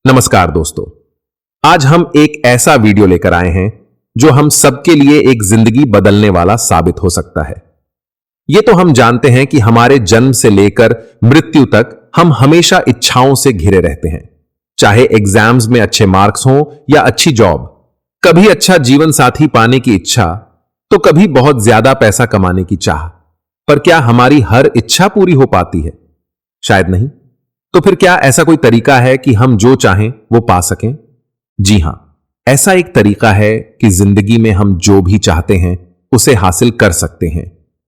नमस्कार दोस्तों। आज हम एक ऐसा वीडियो लेकर आए हैं जो हम सबके लिए एक जिंदगी बदलने वाला साबित हो सकता है। यह तो हम जानते हैं कि हमारे जन्म से लेकर मृत्यु तक हम हमेशा इच्छाओं से घिरे रहते हैं, चाहे एग्जाम्स में अच्छे मार्क्स हों या अच्छी जॉब, कभी अच्छा जीवन साथी पाने की इच्छा, तो कभी बहुत ज्यादा पैसा कमाने की चाह। पर क्या हमारी हर इच्छा पूरी हो पाती है? शायद नहीं। तो फिर क्या ऐसा कोई तरीका है कि हम जो चाहें वो पा सकें? जी हां, ऐसा एक तरीका है कि जिंदगी में हम जो भी चाहते हैं उसे हासिल कर सकते हैं,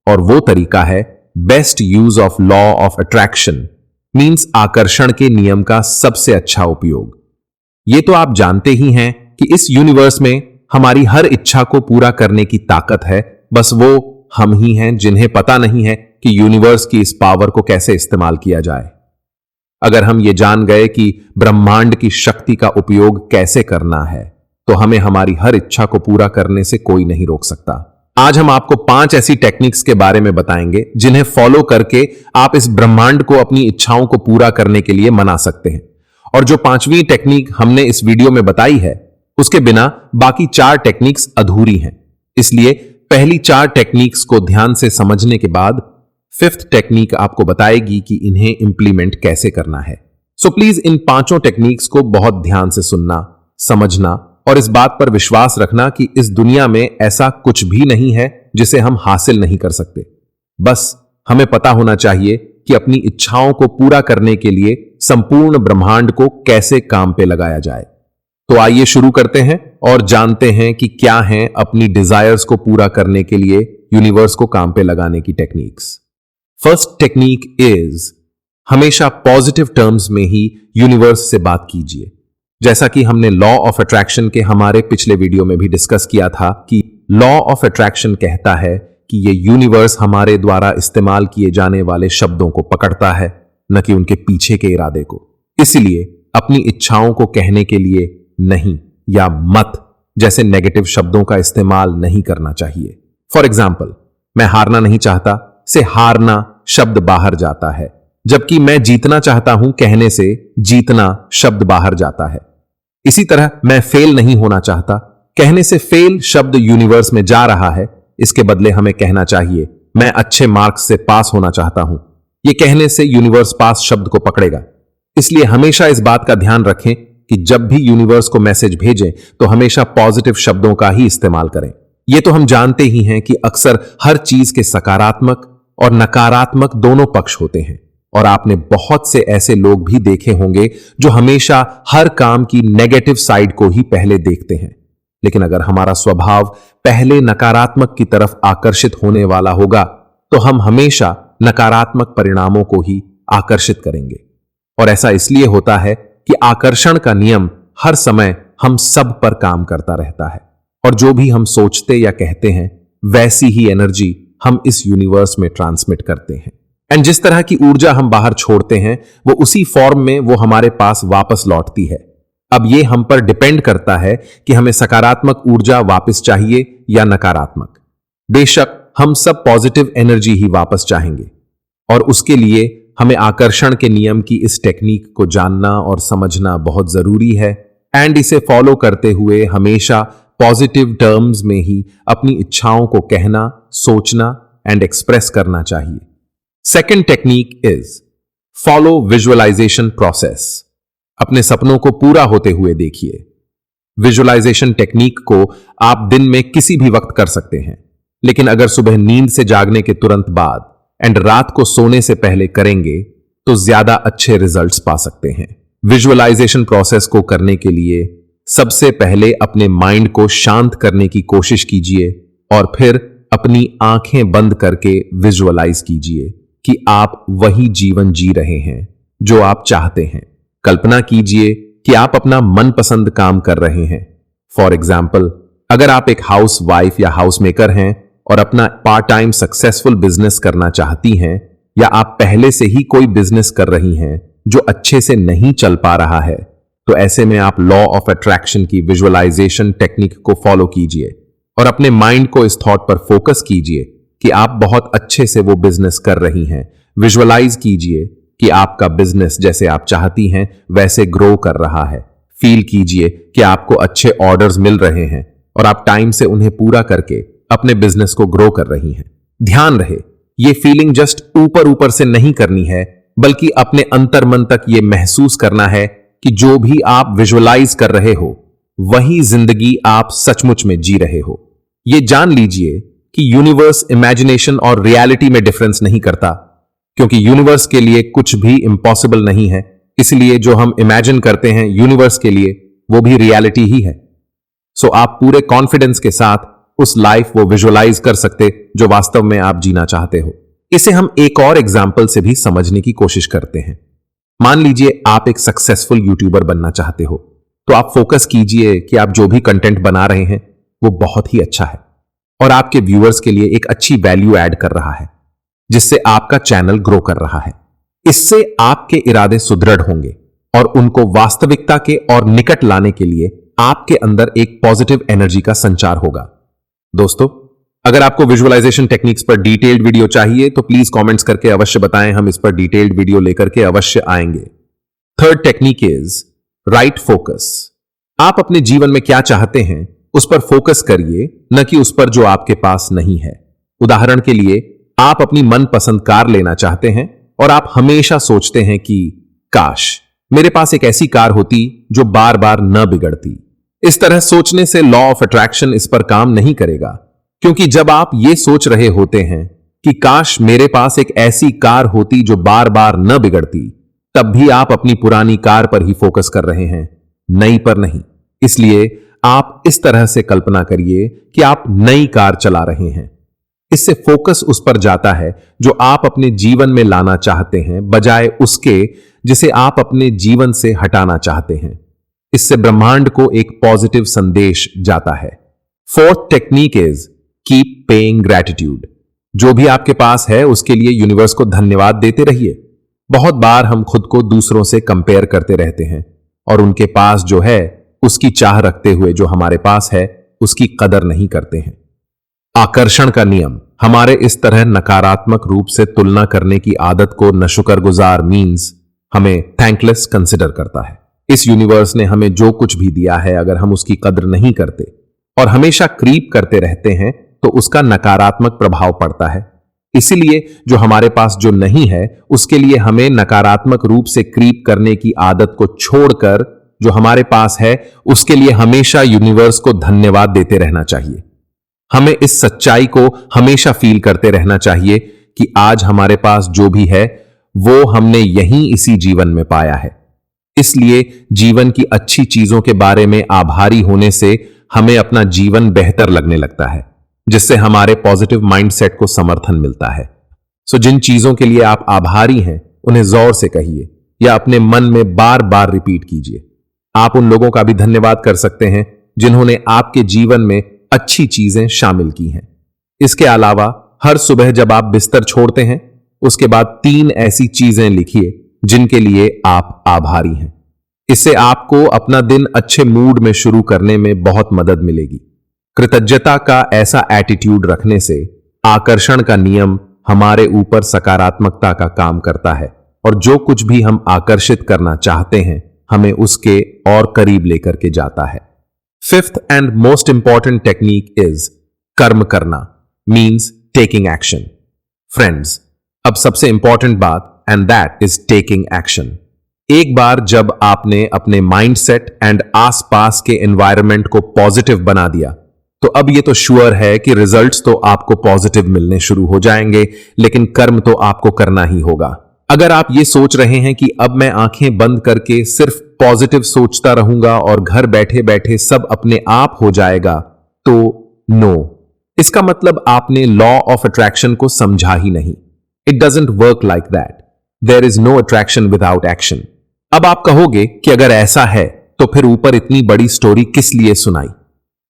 और वो तरीका है best use of law of attraction, means आकर्षण के नियम का सबसे अच्छा उपयोग। ये तो आप जानते ही हैं कि इस यूनिवर्स में हमारी हर इच्छा को पूरा करने की ताकत है, बस वो हम ही हैं जिन्हें पता नहीं है कि यूनिवर्स की इस पावर को कैसे इस्तेमाल किया जाए। अगर हम ये जान गए कि ब्रह्मांड की शक्ति का उपयोग कैसे करना है, तो हमें हमारी हर इच्छा को पूरा करने से कोई नहीं रोक सकता। आज हम आपको 5 ऐसी टेक्निक्स के बारे में बताएंगे जिन्हें फॉलो करके आप इस ब्रह्मांड को अपनी इच्छाओं को पूरा करने के लिए मना सकते हैं। और जो 5वीं टेक्निक हमने इस वीडियो में बताई है, उसके बिना बाकी 4 टेक्निक्स अधूरी हैं। इसलिए पहली 4 टेक्निक्स को ध्यान से समझने के बाद 5th टेक्निक आपको बताएगी कि इन्हें इंप्लीमेंट कैसे करना है। सो प्लीज इन 5 टेक्निक्स को बहुत ध्यान से सुनना, समझना और इस बात पर विश्वास रखना कि इस दुनिया में ऐसा कुछ भी नहीं है जिसे हम हासिल नहीं कर सकते। बस हमें पता होना चाहिए कि अपनी इच्छाओं को पूरा करने के लिए संपूर्ण ब्रह्मांड को कैसे काम पे लगाया जाए। तो आइए शुरू करते हैं और जानते हैं कि क्या हैं अपनी डिजायर्स को पूरा करने के लिए यूनिवर्स को काम पे लगाने की टेक्निक्स। फर्स्ट टेक्निक इज हमेशा पॉजिटिव टर्म्स में ही यूनिवर्स से बात कीजिए। जैसा कि हमने लॉ ऑफ अट्रैक्शन के हमारे पिछले वीडियो में भी डिस्कस किया था कि लॉ ऑफ अट्रैक्शन कहता है कि ये यूनिवर्स हमारे द्वारा इस्तेमाल किए जाने वाले शब्दों को पकड़ता है, न कि उनके पीछे के इरादे को। इसलिए अपनी इच्छाओं को कहने के लिए नहीं या मत जैसे नेगेटिव शब्दों का इस्तेमाल नहीं करना चाहिए। फॉर एग्जाम्पल, मैं हारना नहीं चाहता से हारना शब्द बाहर जाता है, जबकि मैं जीतना चाहता हूं कहने से जीतना शब्द बाहर जाता है। इसी तरह मैं फेल नहीं होना चाहता कहने से फेल शब्द यूनिवर्स में जा रहा है। इसके बदले हमें कहना चाहिए मैं अच्छे मार्क्स से पास होना चाहता हूं। यह कहने से यूनिवर्स पास शब्द को पकड़ेगा। इसलिए हमेशा इस बात का ध्यान रखें कि जब भी यूनिवर्स को मैसेज भेजें तो हमेशा पॉजिटिव शब्दों का ही इस्तेमाल करें। यह तो हम जानते ही हैं कि अक्सर हर चीज के सकारात्मक और नकारात्मक दोनों पक्ष होते हैं, और आपने बहुत से ऐसे लोग भी देखे होंगे जो हमेशा हर काम की नेगेटिव साइड को ही पहले देखते हैं। लेकिन अगर हमारा स्वभाव पहले नकारात्मक की तरफ आकर्षित होने वाला होगा तो हम हमेशा नकारात्मक परिणामों को ही आकर्षित करेंगे। और ऐसा इसलिए होता है कि आकर्षण का नियम हर समय हम सब पर काम करता रहता है, और जो भी हम सोचते या कहते हैं वैसी ही एनर्जी हम इस यूनिवर्स में ट्रांसमिट करते हैं। एंड जिस तरह की ऊर्जा हम बाहर छोड़ते हैं वो उसी फॉर्म में वो हमारे पास वापस लौटती है। अब ये हम पर डिपेंड करता है कि हमें सकारात्मक ऊर्जा वापस चाहिए या नकारात्मक। बेशक हम सब पॉजिटिव एनर्जी ही वापस चाहेंगे, और उसके लिए हमें आकर्षण के नियम की इस टेक्निक को जानना और समझना बहुत जरूरी है। एंड इसे फॉलो करते हुए हमेशा पॉजिटिव टर्म्स में ही अपनी इच्छाओं को कहना, सोचना एंड एक्सप्रेस करना चाहिए। Second technique is follow visualisation process. अपने सपनों को पूरा होते हुए देखिए। विजुअलाइजेशन टेक्निक को आप दिन में किसी भी वक्त कर सकते हैं, लेकिन अगर सुबह नींद से जागने के तुरंत बाद एंड रात को सोने से पहले करेंगे तो ज्यादा अच्छे रिजल्ट्स पा सकते हैं। विजुअलाइजेशन प्रोसेस को करने के लिए सबसे पहले अपने माइंड को शांत करने की कोशिश कीजिए, और फिर अपनी आंखें बंद करके विजुअलाइज कीजिए कि आप वही जीवन जी रहे हैं जो आप चाहते हैं। कल्पना कीजिए कि आप अपना मनपसंद काम कर रहे हैं। फॉर एग्जाम्पल, अगर आप एक हाउस वाइफ या हाउस मेकर हैं और अपना पार्ट टाइम सक्सेसफुल बिजनेस करना चाहती हैं, या आप पहले से ही कोई बिजनेस कर रही हैं जो अच्छे से नहीं चल पा रहा है, तो ऐसे में आप लॉ ऑफ अट्रैक्शन की विजुअलाइजेशन टेक्निक को फॉलो कीजिए और अपने माइंड को इस थॉट पर फोकस कीजिए कि आप बहुत अच्छे से वो बिजनेस कर रही हैं। विजुअलाइज कीजिए कि आपका बिजनेस जैसे आप चाहती हैं वैसे ग्रो कर रहा है। फील कीजिए कि आपको अच्छे ऑर्डर्स मिल रहे हैं और आप टाइम से उन्हें पूरा करके अपने बिजनेस को ग्रो कर रही हैं। ध्यान रहे, ये फीलिंग जस्ट ऊपर ऊपर से नहीं करनी है, बल्कि अपने अंतर्मन तक ये महसूस करना है कि जो भी आप विजुअलाइज कर रहे हो वही जिंदगी आप सचमुच में जी रहे हो। ये जान लीजिए कि यूनिवर्स इमेजिनेशन और रियलिटी में डिफरेंस नहीं करता, क्योंकि यूनिवर्स के लिए कुछ भी इम्पॉसिबल नहीं है। इसलिए जो हम इमेजिन करते हैं यूनिवर्स के लिए वो भी रियलिटी ही है। सो आप पूरे कॉन्फिडेंस के साथ उस लाइफ वो विजुअलाइज कर सकते जो वास्तव में आप जीना चाहते हो। इसे हम एक और एग्जाम्पल से भी समझने की कोशिश करते हैं। मान लीजिए आप एक सक्सेसफुल यूट्यूबर बनना चाहते हो, तो आप फोकस कीजिए कि आप जो भी कंटेंट बना रहे हैं वो बहुत ही अच्छा है और आपके व्यूअर्स के लिए एक अच्छी वैल्यू ऐड कर रहा है, जिससे आपका चैनल ग्रो कर रहा है। इससे आपके इरादे सुदृढ़ होंगे और उनको वास्तविकता के और निकट लाने के लिए आपके अंदर एक पॉजिटिव एनर्जी का संचार होगा। दोस्तों, अगर आपको विजुअलाइजेशन टेक्निक्स पर डिटेल्ड वीडियो चाहिए तो प्लीज कमेंट्स करके अवश्य बताएं, हम इस पर डिटेल्ड वीडियो लेकर के अवश्य आएंगे। Third technique is right focus. आप अपने जीवन में क्या चाहते हैं उस पर फोकस करिए, न कि उस पर जो आपके पास नहीं है। उदाहरण के लिए, आप अपनी मनपसंद कार लेना चाहते हैं और आप हमेशा सोचते हैं कि काश मेरे पास एक ऐसी कार होती जो बार बार न बिगड़ती। इस तरह सोचने से लॉ ऑफ अट्रैक्शन इस पर काम नहीं करेगा, क्योंकि जब आप ये सोच रहे होते हैं कि काश मेरे पास एक ऐसी कार होती जो बार बार न बिगड़ती, तब भी आप अपनी पुरानी कार पर ही फोकस कर रहे हैं, नई पर नहीं। इसलिए आप इस तरह से कल्पना करिए कि आप नई कार चला रहे हैं। इससे फोकस उस पर जाता है जो आप अपने जीवन में लाना चाहते हैं, बजाय उसके जिसे आप अपने जीवन से हटाना चाहते हैं। इससे ब्रह्मांड को एक पॉजिटिव संदेश जाता है। Fourth technique is keep paying gratitude. जो भी आपके पास है उसके लिए यूनिवर्स को धन्यवाद देते रहिए। बहुत बार हम खुद को दूसरों से कंपेयर करते रहते हैं और उनके पास जो है उसकी चाह रखते हुए जो हमारे पास है उसकी कदर नहीं करते हैं। आकर्षण का नियम हमारे इस तरह नकारात्मक रूप से तुलना करने की आदत को नशुक्रगुजार मीन्स हमें थैंकलेस कंसिडर करता है। इस यूनिवर्स ने हमें जो कुछ भी दिया है, अगर हम उसकी कदर नहीं करते और हमेशा क्रीप करते रहते हैं तो उसका नकारात्मक प्रभाव पड़ता है। इसीलिए जो हमारे पास जो नहीं है उसके लिए हमें नकारात्मक रूप से क्रीप करने की आदत को छोड़कर जो हमारे पास है उसके लिए हमेशा यूनिवर्स को धन्यवाद देते रहना चाहिए। हमें इस सच्चाई को हमेशा फील करते रहना चाहिए कि आज हमारे पास जो भी है वो हमने यहीं इसी जीवन में पाया है। इसलिए जीवन की अच्छी चीजों के बारे में आभारी होने से हमें अपना जीवन बेहतर लगने लगता है, जिससे हमारे पॉजिटिव माइंडसेट को समर्थन मिलता है। सो जिन चीजों के लिए आप आभारी हैं उन्हें जोर से कहिए या अपने मन में बार बार रिपीट कीजिए। आप उन लोगों का भी धन्यवाद कर सकते हैं जिन्होंने आपके जीवन में अच्छी चीजें शामिल की हैं। इसके अलावा हर सुबह जब आप बिस्तर छोड़ते हैं उसके बाद 3 ऐसी चीजें लिखिए जिनके लिए आप आभारी हैं। इससे आपको अपना दिन अच्छे मूड में शुरू करने में बहुत मदद मिलेगी। कृतज्ञता का ऐसा एटीट्यूड रखने से आकर्षण का नियम हमारे ऊपर सकारात्मकता का काम करता है और जो कुछ भी हम आकर्षित करना चाहते हैं हमें उसके और करीब लेकर के जाता है। Fifth and most important technique is कर्म करना, मीन्स टेकिंग एक्शन। फ्रेंड्स, अब सबसे इंपॉर्टेंट बात and that is taking action. एक बार जब आपने अपने माइंडसेट एंड आसपास के एनवायरनमेंट को पॉजिटिव बना दिया तो अब ये तो श्योर है कि रिजल्ट्स तो आपको पॉजिटिव मिलने शुरू हो जाएंगे, लेकिन कर्म तो आपको करना ही होगा। अगर आप ये सोच रहे हैं कि अब मैं आंखें बंद करके सिर्फ पॉजिटिव सोचता रहूंगा और घर बैठे बैठे सब अपने आप हो जाएगा, तो नो, इसका मतलब आपने लॉ ऑफ अट्रैक्शन को समझा ही नहीं। It doesn't work like that. There is no attraction without action. अब आप कहोगे कि अगर ऐसा है तो फिर ऊपर इतनी बड़ी स्टोरी किस लिए सुनाई?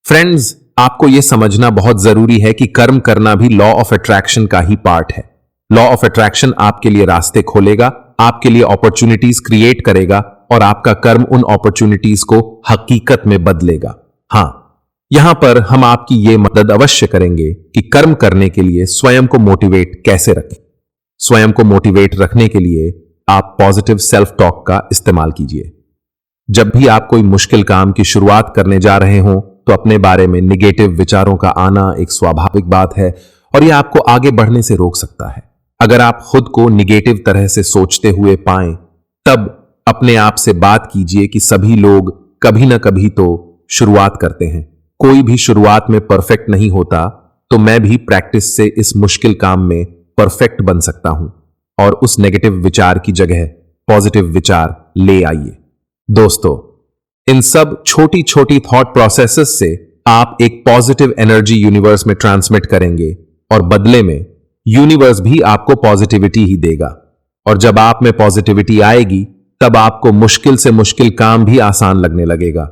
फ्रेंड्स, आपको यह समझना बहुत जरूरी है कि कर्म करना भी लॉ ऑफ अट्रैक्शन का ही पार्ट है। लॉ ऑफ अट्रैक्शन आपके लिए रास्ते खोलेगा, आपके लिए अपॉर्चुनिटीज क्रिएट करेगा और आपका कर्म उन अपॉर्चुनिटीज को हकीकत में बदलेगा। हां, यहां पर हम आपकी यह मदद अवश्य करेंगे कि कर्म करने के लिए स्वयं को मोटिवेट कैसे रखें। स्वयं को मोटिवेट रखने के लिए आप पॉजिटिव सेल्फ टॉक का इस्तेमाल कीजिए। जब भी आप कोई मुश्किल काम की शुरुआत करने जा रहे हो तो अपने बारे में निगेटिव विचारों का आना एक स्वाभाविक बात है और यह आपको आगे बढ़ने से रोक सकता है। अगर आप खुद को निगेटिव तरह से सोचते हुए पाएं, तब अपने आप से बात कीजिए कि सभी लोग कभी ना कभी तो शुरुआत करते हैं। कोई भी शुरुआत में परफेक्ट नहीं होता, तो मैं भी प्रैक्टिस से इस मुश्किल काम में परफेक्ट बन सकता हूं। और उस नेगेटिव विचार की जगह पॉजिटिव विचार ले आइए। दोस्तों, इन सब छोटी छोटी थॉट प्रोसेसेस से आप एक पॉजिटिव एनर्जी यूनिवर्स में ट्रांसमिट करेंगे और बदले में यूनिवर्स भी आपको पॉजिटिविटी ही देगा। और जब आप में पॉजिटिविटी आएगी, तब आपको मुश्किल से मुश्किल काम भी आसान लगने लगेगा।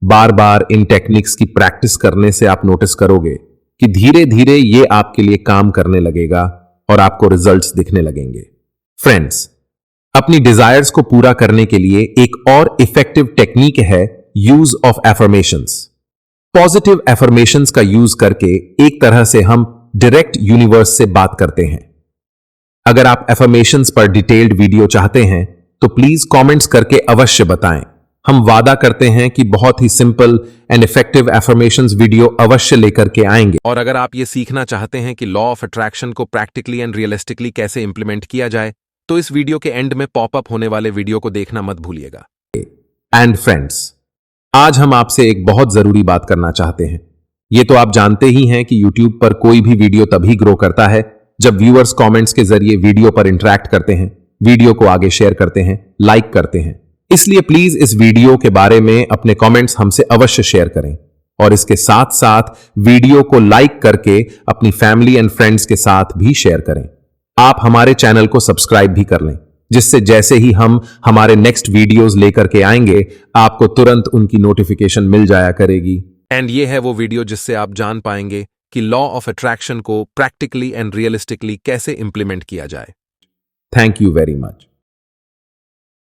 बार बार इन टेक्निक्स की प्रैक्टिस करने से आप नोटिस करोगे कि धीरे धीरे ये आपके लिए काम करने लगेगा और आपको रिजल्ट्स दिखने लगेंगे। फ्रेंड्स, अपनी डिजायर्स को पूरा करने के लिए एक और इफेक्टिव टेक्निक है use of affirmations. Positive affirmations का यूज करके एक तरह से हम डायरेक्ट यूनिवर्स से बात करते हैं। अगर आप एफर्मेशंस पर डिटेल्ड वीडियो चाहते हैं तो प्लीज कमेंट्स करके अवश्य बताएं। हम वादा करते हैं कि बहुत ही simple and effective affirmations video अवश्य लेकर के आएंगे। और अगर आप ये सीखना चाहते हैं कि लॉ ऑफ अट्रैक्शन को प्रैक्टिकली एंड रियलिस्टिकली कैसे इंप्लीमेंट किया जाए, तो इस वीडियो के एंड में पॉपअप होने वाले वीडियो को देखना मत भूलिएगा। एंड फ्रेंड्स, आज हम आपसे एक बहुत जरूरी बात करना चाहते हैं। ये तो आप जानते ही हैं कि YouTube पर कोई भी वीडियो तभी ग्रो करता है जब व्यूअर्स कमेंट्स के जरिए वीडियो पर इंटरैक्ट करते हैं, वीडियो को आगे शेयर करते हैं, लाइक करते हैं। इसलिए प्लीज इस वीडियो के बारे में अपने कमेंट्स हमसे अवश्य शेयर करें और इसके साथ साथ वीडियो को लाइक करके अपनी फैमिली एंड फ्रेंड्स के साथ भी शेयर करें। आप हमारे चैनल को सब्सक्राइब भी कर लें, जिससे जैसे ही हम हमारे नेक्स्ट वीडियोस लेकर के आएंगे, आपको तुरंत उनकी नोटिफिकेशन मिल जाया करेगी। एंड ये है वो वीडियो जिससे आप जान पाएंगे कि लॉ ऑफ अट्रैक्शन को प्रैक्टिकली एंड रियलिस्टिकली कैसे इंप्लीमेंट किया जाए। Thank you very much.